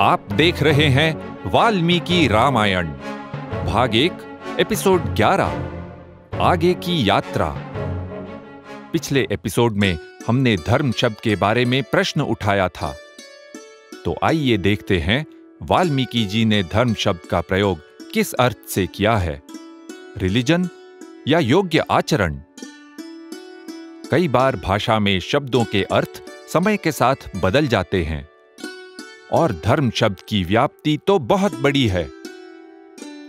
आप देख रहे हैं वाल्मीकि रामायण भाग 1 एपिसोड 11 आगे की यात्रा। पिछले एपिसोड में हमने धर्म शब्द के बारे में प्रश्न उठाया था, तो आइए देखते हैं वाल्मीकि जी ने धर्म शब्द का प्रयोग किस अर्थ से किया है, रिलीजन या योग्य आचरण। कई बार भाषा में शब्दों के अर्थ समय के साथ बदल जाते हैं और धर्म शब्द की व्याप्ति तो बहुत बड़ी है।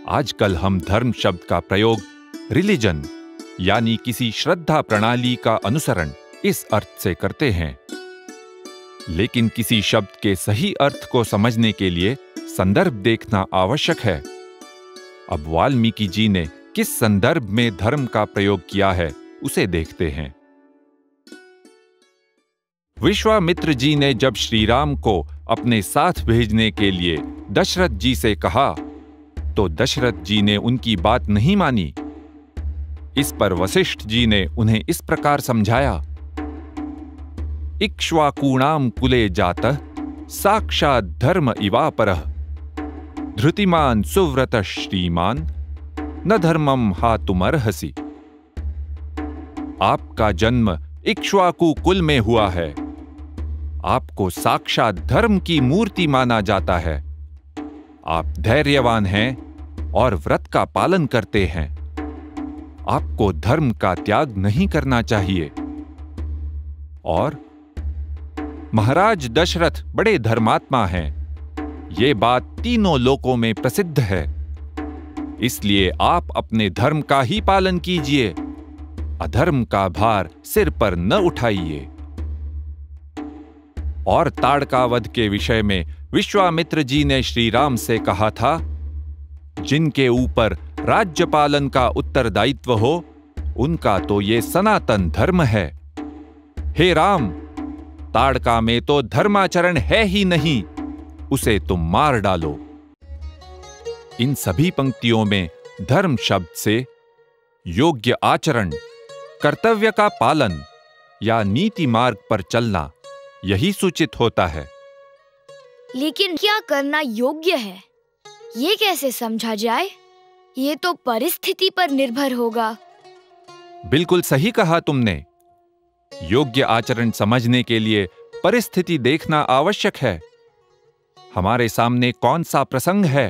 आजकल हम धर्म शब्द का प्रयोग रिलीजन यानी किसी श्रद्धा प्रणाली का अनुसरण इस अर्थ से करते हैं, लेकिन किसी शब्द के सही अर्थ को समझने के लिए संदर्भ देखना आवश्यक है। अब वाल्मीकि जी ने किस संदर्भ में धर्म का प्रयोग किया है उसे देखते हैं। विश्वामित्र जी ने जब श्री राम को अपने साथ भेजने के लिए दशरथ जी से कहा, तो दशरथ जी ने उनकी बात नहीं मानी। इस पर वशिष्ठ जी ने उन्हें इस प्रकार समझाया, इक्ष्वाकूणाम कुले जातः साक्षात् धर्म इवापरः धृतिमान सुव्रत श्रीमान न धर्मम हातुमर्हसि। आपका जन्म इक्ष्वाकु कुल में हुआ है। आपको साक्षात धर्म की मूर्ति माना जाता है। आप धैर्यवान हैं और व्रत का पालन करते हैं। आपको धर्म का त्याग नहीं करना चाहिए। और महाराज दशरथ बड़े धर्मात्मा हैं। ये बात तीनों लोकों में प्रसिद्ध है। इसलिए आप अपने धर्म का ही पालन कीजिए, अधर्म का भार सिर पर न उठाइए। और ताड़का वध के विषय में विश्वामित्र जी ने श्री राम से कहा था, जिनके ऊपर राज्य पालन का उत्तरदायित्व हो, उनका तो ये सनातन धर्म है। हे राम, ताड़का में तो धर्माचरण है ही नहीं, उसे तुम मार डालो। इन सभी पंक्तियों में धर्म शब्द से योग्य आचरण, कर्तव्य का पालन या नीति मार्ग पर चलना यही सूचित होता है। लेकिन क्या करना योग्य है, ये कैसे समझा जाए? ये तो परिस्थिति पर निर्भर होगा। बिल्कुल सही कहा तुमने। योग्य आचरण समझने के लिए परिस्थिति देखना आवश्यक है। हमारे सामने कौन सा प्रसंग है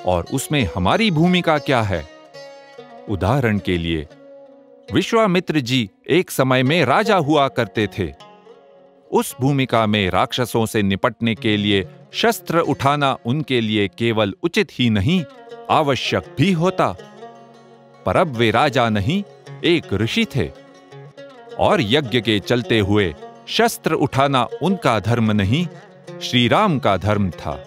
और उसमें हमारी भूमिका क्या है। उदाहरण के लिए, विश्वामित्र जी एक समय में राजा हुआ करते थे। उस भूमिका में राक्षसों से निपटने के लिए शस्त्र उठाना उनके लिए केवल उचित ही नहीं, आवश्यक भी होता। पर अब वे राजा नहीं, एक ऋषि थे, और यज्ञ के चलते हुए शस्त्र उठाना उनका धर्म नहीं, श्री राम का धर्म था।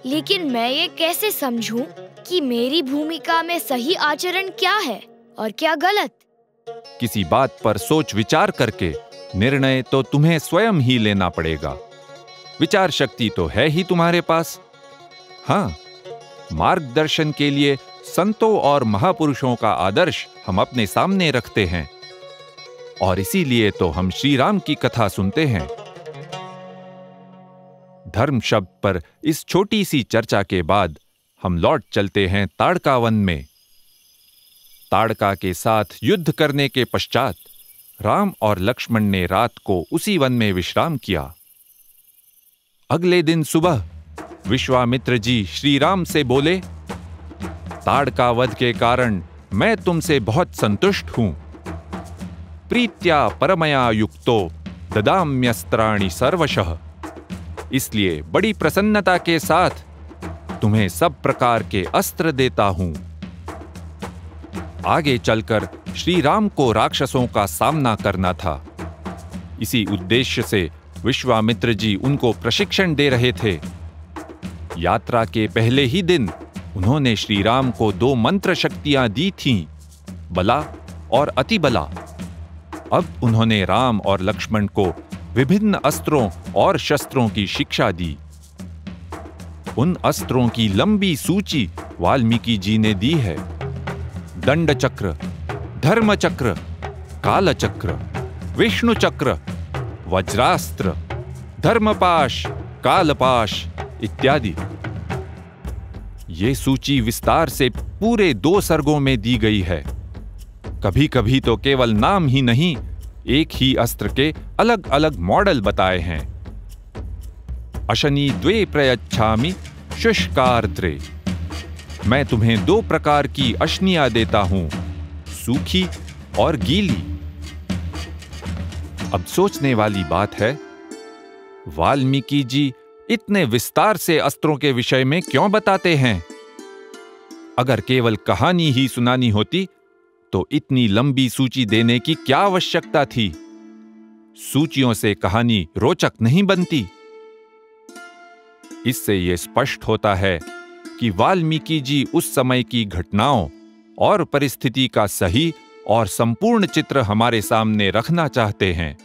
लेकिन मैं ये कैसे समझूं कि मेरी भूमिका में सही आचरण क्या है और क्या गलत? किसी बात पर सोच विचार करके निर्णय तो तुम्हें स्वयं ही लेना पड़ेगा। विचार शक्ति तो है ही तुम्हारे पास। हाँ, मार्गदर्शन के लिए संतों और महापुरुषों का आदर्श हम अपने सामने रखते हैं, और इसीलिए तो हम श्री राम की कथा सुनते हैं। धर्म शब्द पर इस छोटी सी चर्चा के बाद हम लौट चलते हैं ताड़का वन में। ताड़का के साथ युद्ध करने के पश्चात राम और लक्ष्मण ने रात को उसी वन में विश्राम किया। अगले दिन सुबह विश्वामित्र जी श्री राम से बोले, ताड़का वध के कारण मैं तुमसे बहुत संतुष्ट हूं। प्रीत्या परमया युक्तो ददाम्यस्त्राणि सर्वशः। इसलिए बड़ी प्रसन्नता के साथ तुम्हें सब प्रकार के अस्त्र देता हूं। आगे चलकर श्री राम को राक्षसों का सामना करना था। इसी उद्देश्य से विश्वामित्र जी उनको प्रशिक्षण दे रहे थे। यात्रा के पहले ही दिन उन्होंने श्री राम को 2 मंत्र शक्तियां दी थीं, बला और अतिबला। अब उन्होंने राम और लक्ष्मण को विभिन्न अस्त्रों और शस्त्रों की शिक्षा दी। उन अस्त्रों की लंबी सूची वाल्मीकि जी ने दी है। दंड चक्र, धर्म चक्र, काल चक्र, विष्णु चक्र, वज्रास्त्र, धर्मपाश, कालपाश, इत्यादि। ये सूची विस्तार से पूरे 2 सर्गों में दी गई है। कभी कभी तो केवल नाम ही नहीं, एक ही अस्त्र के अलग अलग मॉडल बताए हैं। अशनी द्वे प्रयच्छामि शुष्कार्द्रे। मैं तुम्हें 2 प्रकार की अशनियां देता हूं, सूखी और गीली। अब सोचने वाली बात है, वाल्मीकि जी इतने विस्तार से अस्त्रों के विषय में क्यों बताते हैं? अगर केवल कहानी ही सुनानी होती तो इतनी लंबी सूची देने की क्या आवश्यकता थी? सूचियों से कहानी रोचक नहीं बनती। इससे यह स्पष्ट होता है कि वाल्मीकि जी उस समय की घटनाओं और परिस्थिति का सही और संपूर्ण चित्र हमारे सामने रखना चाहते हैं,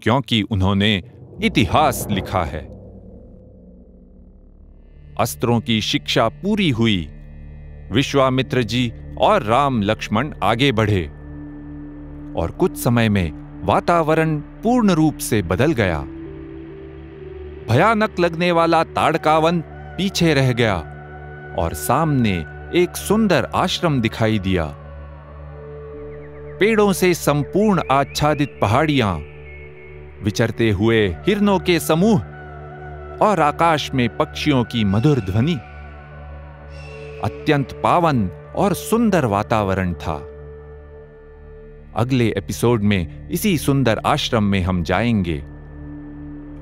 क्योंकि उन्होंने इतिहास लिखा है। अस्त्रों की शिक्षा पूरी हुई। विश्वामित्र जी और राम लक्ष्मण आगे बढ़े और कुछ समय में वातावरण पूर्ण रूप से बदल गया। भयानक लगने वाला ताड़कावन पीछे रह गया और सामने एक सुंदर आश्रम दिखाई दिया। पेड़ों से संपूर्ण आच्छादित पहाड़ियां, विचरते हुए हिरणों के समूह और आकाश में पक्षियों की मधुर ध्वनि। अत्यंत पावन और सुंदर वातावरण था। अगले एपिसोड में इसी सुंदर आश्रम में हम जाएंगे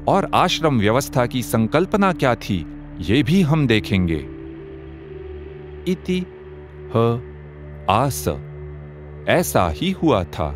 और आश्रम व्यवस्था की संकल्पना क्या थी, ये भी हम देखेंगे। इति ह आस, ऐसा ही हुआ था।